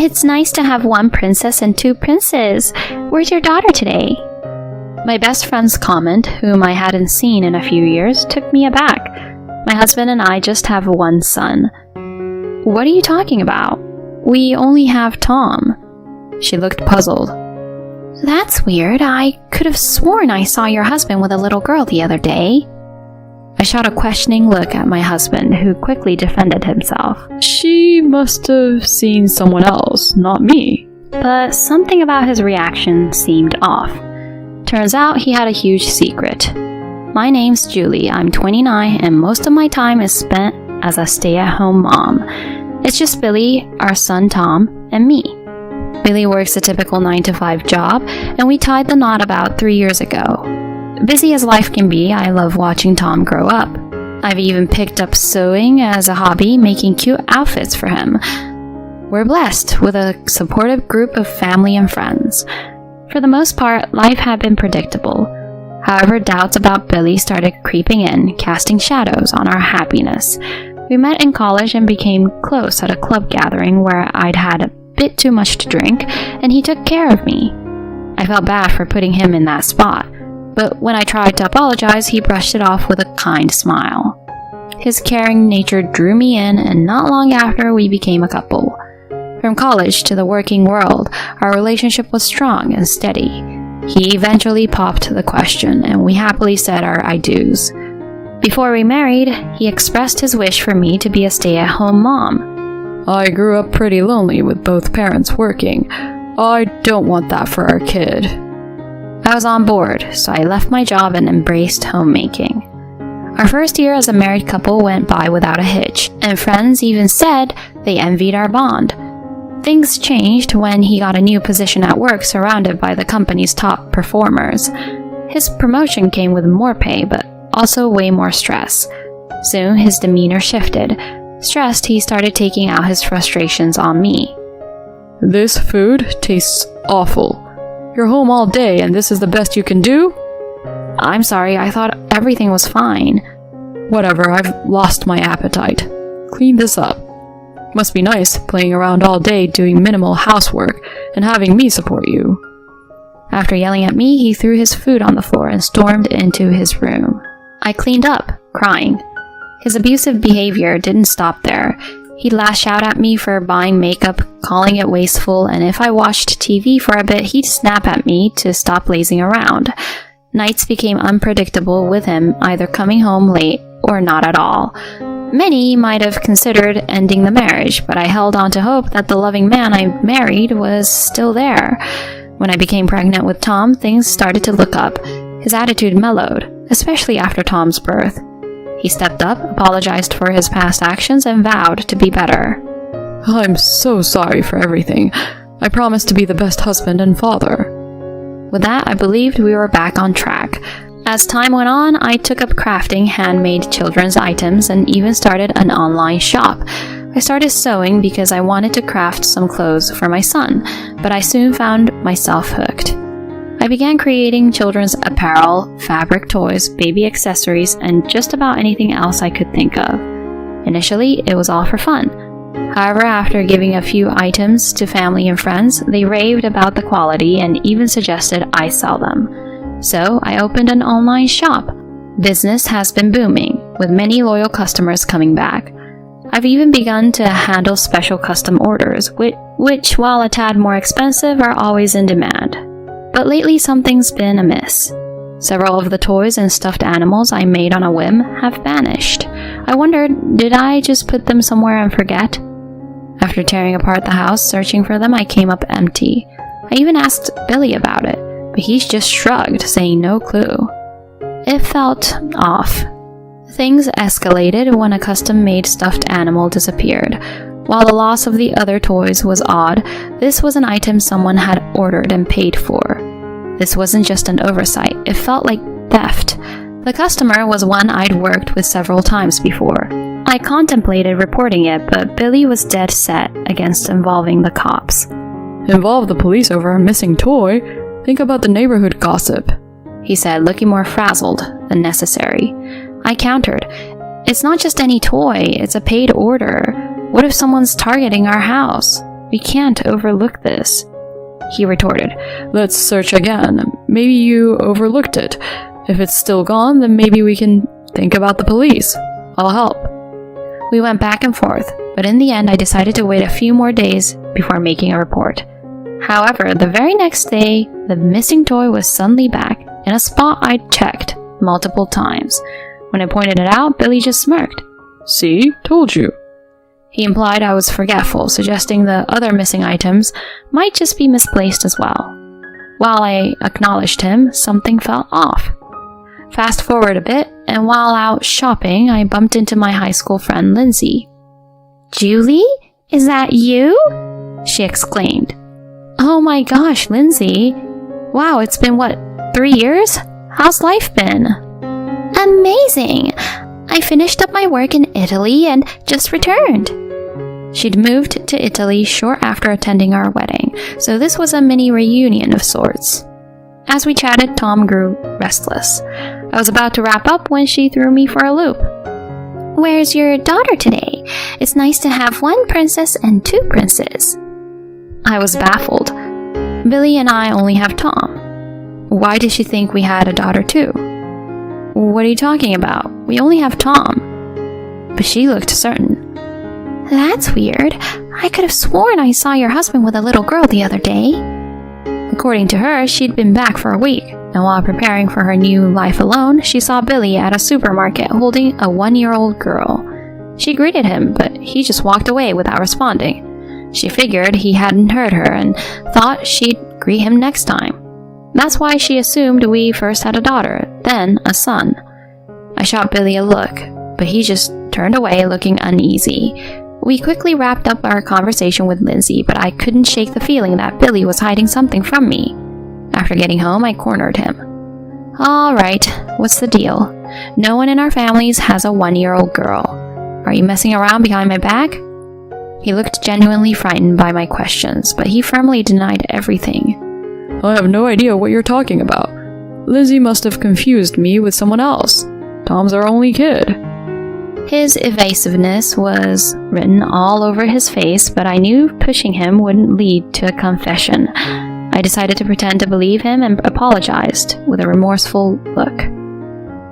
It's nice to have one princess and two princes. Where's your daughter today? My best friend's comment, whom I hadn't seen in a few years, took me aback. My husband and I just have one son. What are you talking about? We only have Tom. She looked puzzled. That's weird. I could have sworn I saw your husband with a little girl the other day. I shot a questioning look at my husband, who quickly defended himself. She must have seen someone else, not me. But something about his reaction seemed off. Turns out he had a huge secret. My name's Julie, I'm 29, and most of my time is spent as a stay-at-home mom. It's just Billy, our son Tom, and me. Billy works a typical 9-to-5 job, and we tied the knot about 3 years ago. Busy as life can be, I love watching Tom grow up. I've even picked up sewing as a hobby, making cute outfits for him. We're blessed with a supportive group of family and friends. For the most part, life had been predictable. However, doubts about Billy started creeping in, casting shadows on our happiness. We met in college and became close at a club gathering where I'd had a bit too much to drink, and he took care of me. I felt bad for putting him in that spot, but when I tried to apologize, he brushed it off with a kind smile. His caring nature drew me in, and not long after, we became a couple. From college to the working world, our relationship was strong and steady. He eventually popped the question, and we happily said our I do's. Before we married, he expressed his wish for me to be a stay-at-home mom. I grew up pretty lonely with both parents working. I don't want that for our kid. I was on board, so I left my job and embraced homemaking. Our first year as a married couple went by without a hitch, and friends even said they envied our bond. Things changed when he got a new position at work surrounded by the company's top performers. His promotion came with more pay, but also way more stress. Soon, his demeanor shifted. Stressed, he started taking out his frustrations on me. This food tastes awful. You're home all day and this is the best you can do? I'm sorry, I thought everything was fine. Whatever, I've lost my appetite. Clean this up. Must be nice playing around all day doing minimal housework and having me support you. After yelling at me, he threw his food on the floor and stormed into his room. I cleaned up, crying. His abusive behavior didn't stop there. He'd lash out at me for buying makeup, calling it wasteful, and if I watched TV for a bit, he'd snap at me to stop lazing around. Nights became unpredictable with him either coming home late or not at all. Many might have considered ending the marriage, but I held on to hope that the loving man I married was still there. When I became pregnant with Tom, things started to look up. His attitude mellowed, especially after Tom's birth. He stepped up, apologized for his past actions, and vowed to be better. I'm so sorry for everything. I promise to be the best husband and father. With that, I believed we were back on track. As time went on, I took up crafting handmade children's items and even started an online shop. I started sewing because I wanted to craft some clothes for my son, but I soon found myself hooked. I began creating children's apparel, fabric toys, baby accessories, and just about anything else I could think of. Initially, it was all for fun. However, after giving a few items to family and friends, they raved about the quality and even suggested I sell them. So I opened an online shop. Business has been booming, with many loyal customers coming back. I've even begun to handle special custom orders, which, while a tad more expensive, are always in demand. But lately something's been amiss. Several of the toys and stuffed animals I made on a whim have vanished. I wondered, did I just put them somewhere and forget? After tearing apart the house searching for them, I came up empty. I even asked Billy about it, but he just shrugged, saying no clue. It felt off. Things escalated when a custom-made stuffed animal disappeared. While the loss of the other toys was odd, this was an item someone had ordered and paid for. This wasn't just an oversight, it felt like theft. The customer was one I'd worked with several times before. I contemplated reporting it, but Billy was dead set against involving the cops. Involve the police over a missing toy? Think about the neighborhood gossip, he said, looking more frazzled than necessary. I countered, it's not just any toy, it's a paid order. What if someone's targeting our house? We can't overlook this," he retorted. "Let's search again. Maybe you overlooked it. If it's still gone, then maybe we can think about the police. I'll help." We went back and forth, but in the end I decided to wait a few more days before making a report. However, the very next day, the missing toy was suddenly back in a spot I'd checked multiple times. When I pointed it out, Billy just smirked. "See? Told you." He implied I was forgetful, suggesting the other missing items might just be misplaced as well. While I acknowledged him, something felt off. Fast forward a bit, and while out shopping, I bumped into my high school friend Lindsay. "Julie? Is that you?" she exclaimed. "Oh my gosh, Lindsay. Wow, it's been 3 years? How's life been?" "Amazing! I finished up my work in Italy and just returned." She'd moved to Italy short after attending our wedding, so this was a mini reunion of sorts. As we chatted, Tom grew restless. I was about to wrap up when she threw me for a loop. "Where's your daughter today? It's nice to have one princess and two princes." I was baffled. Billy and I only have Tom. Why did she think we had a daughter too? "What are you talking about? We only have Tom." But she looked certain. "That's weird. I could have sworn I saw your husband with a little girl the other day." According to her, she'd been back for a week, and while preparing for her new life alone, she saw Billy at a supermarket holding a 1-year-old girl. She greeted him, but he just walked away without responding. She figured he hadn't heard her and thought she'd greet him next time. That's why she assumed we first had a daughter, then a son. I shot Billy a look, but he just turned away looking uneasy. We quickly wrapped up our conversation with Lindsay, but I couldn't shake the feeling that Billy was hiding something from me. After getting home, I cornered him. "All right, what's the deal? No one in our families has a 1-year-old girl. Are you messing around behind my back?" He looked genuinely frightened by my questions, but he firmly denied everything. "I have no idea what you're talking about. Lizzie must have confused me with someone else. Tom's our only kid." His evasiveness was written all over his face, but I knew pushing him wouldn't lead to a confession. I decided to pretend to believe him and apologized with a remorseful look.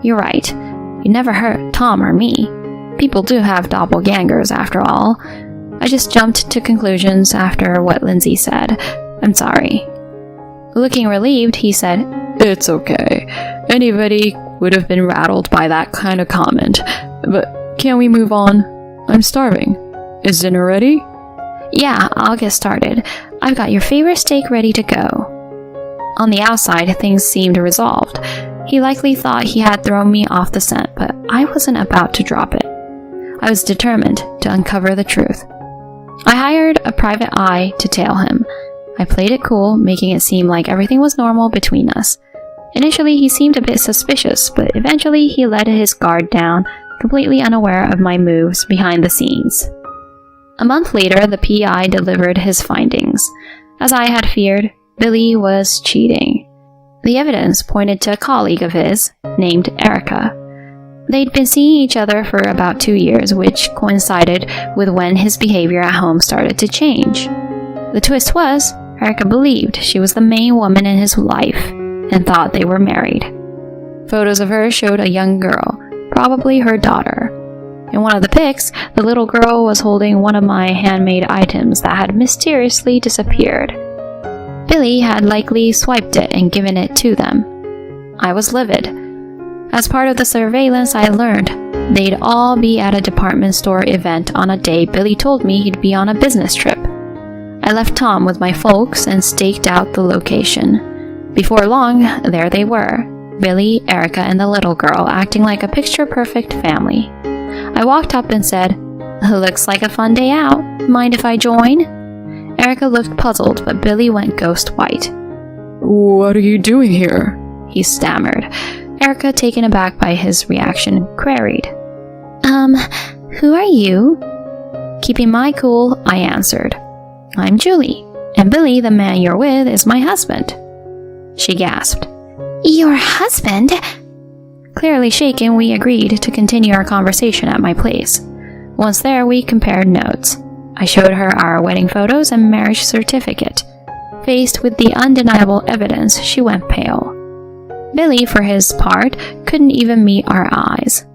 "You're right. You never hurt Tom or me. People do have doppelgangers after all. I just jumped to conclusions after what Lindsay said. I'm sorry." Looking relieved, he said, "It's okay. Anybody would have been rattled by that kind of comment. But can't we move on? I'm starving. Is dinner ready?" "Yeah, I'll get started. I've got your favorite steak ready to go." On the outside, things seemed resolved. He likely thought he had thrown me off the scent, but I wasn't about to drop it. I was determined to uncover the truth. I hired a private eye to tail him. I played it cool, making it seem like everything was normal between us. Initially, he seemed a bit suspicious, but eventually he let his guard down, completely unaware of my moves behind the scenes. A month later, the PI delivered his findings. As I had feared, Billy was cheating. The evidence pointed to a colleague of his, named Erica. They'd been seeing each other for about 2 years, which coincided with when his behavior at home started to change. The twist was, Erica believed she was the main woman in his life, and thought they were married. Photos of her showed a young girl, probably her daughter. In one of the pics, the little girl was holding one of my handmade items that had mysteriously disappeared. Billy had likely swiped it and given it to them. I was livid. As part of the surveillance, I learned they'd all be at a department store event on a day Billy told me he'd be on a business trip. I left Tom with my folks and staked out the location. Before long, there they were, Billy, Erica, and the little girl, acting like a picture-perfect family. I walked up and said, "Looks like a fun day out. Mind if I join?" Erica looked puzzled, but Billy went ghost white. "What are you doing here?" he stammered. Erica, taken aback by his reaction, queried, Who are you?" Keeping my cool, I answered, "I'm Julie, and Billy, the man you're with, is my husband." She gasped. "Your husband?" Clearly shaken, we agreed to continue our conversation at my place. Once there, we compared notes. I showed her our wedding photos and marriage certificate. Faced with the undeniable evidence, she went pale. Billy, for his part, couldn't even meet our eyes.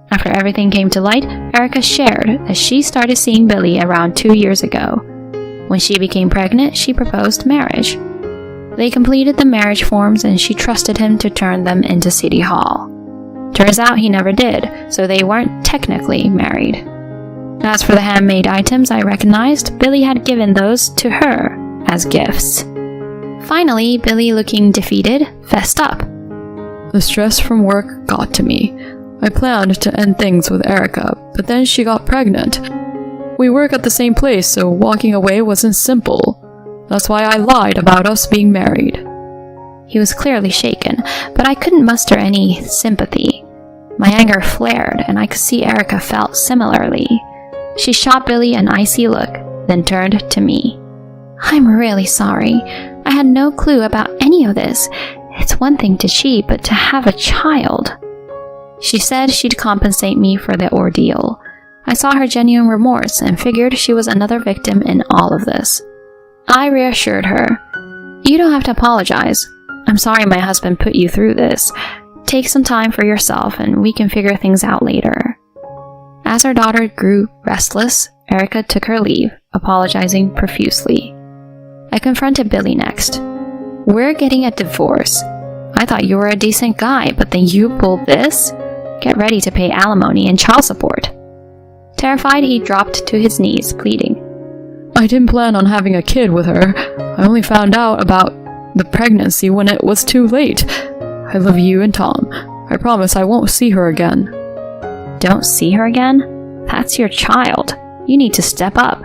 After everything came to light, Erica shared that she started seeing Billy around 2 years ago. When she became pregnant, she proposed marriage. They completed the marriage forms and she trusted him to turn them into City Hall. Turns out he never did, so they weren't technically married. As for the handmade items I recognized, Billy had given those to her as gifts. Finally, Billy, looking defeated, fessed up. The stress from work got to me. I planned to end things with Erica, but then she got pregnant. We work at the same place, so walking away wasn't simple. That's why I lied about us being married. He was clearly shaken, but I couldn't muster any sympathy. My anger flared, and I could see Erica felt similarly. She shot Billy an icy look, then turned to me. I'm really sorry. I had no clue about any of this. It's one thing to cheat, but to have a child. She said she'd compensate me for the ordeal. I saw her genuine remorse and figured she was another victim in all of this. I reassured her. You don't have to apologize. I'm sorry my husband put you through this. Take some time for yourself and we can figure things out later. As our daughter grew restless, Erica took her leave, apologizing profusely. I confronted Billy next. We're getting a divorce. I thought you were a decent guy, but then you pulled this? Get ready to pay alimony and child support. Terrified, he dropped to his knees, pleading. I didn't plan on having a kid with her. I only found out about the pregnancy when it was too late. I love you and Tom. I promise I won't see her again. Don't see her again? That's your child. You need to step up,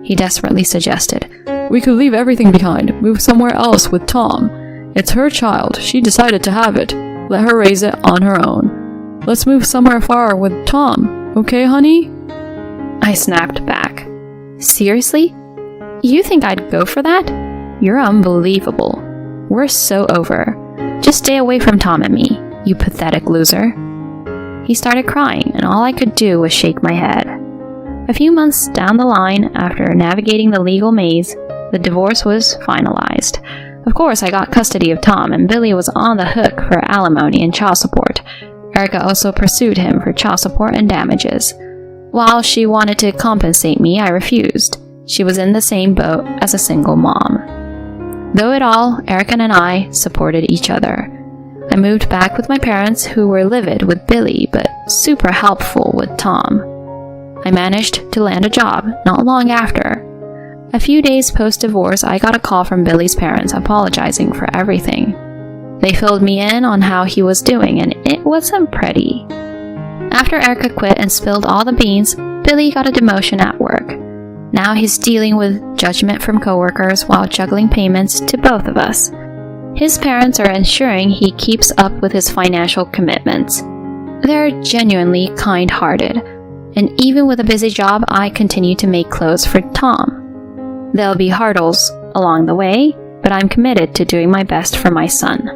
he desperately suggested. We could leave everything behind, move somewhere else with Tom. It's her child. She decided to have it. Let her raise it on her own. Let's move somewhere far with Tom. Okay, honey? I snapped back. Seriously? You think I'd go for that? You're unbelievable. We're so over. Just stay away from Tom and me, you pathetic loser. He started crying, and all I could do was shake my head. A few months down the line, after navigating the legal maze, the divorce was finalized. Of course, I got custody of Tom, and Billy was on the hook for alimony and child support. Erica also pursued him for child support and damages. While she wanted to compensate me, I refused. She was in the same boat as a single mom. Though it all, Erica and I supported each other. I moved back with my parents, who were livid with Billy, but super helpful with Tom. I managed to land a job not long after. A few days post-divorce, I got a call from Billy's parents apologizing for everything. They filled me in on how he was doing, and it wasn't pretty. After Erica quit and spilled all the beans, Billy got a demotion at work. Now he's dealing with judgment from coworkers while juggling payments to both of us. His parents are ensuring he keeps up with his financial commitments. They're genuinely kind-hearted, and even with a busy job, I continue to make clothes for Tom. There'll be hurdles along the way, but I'm committed to doing my best for my son.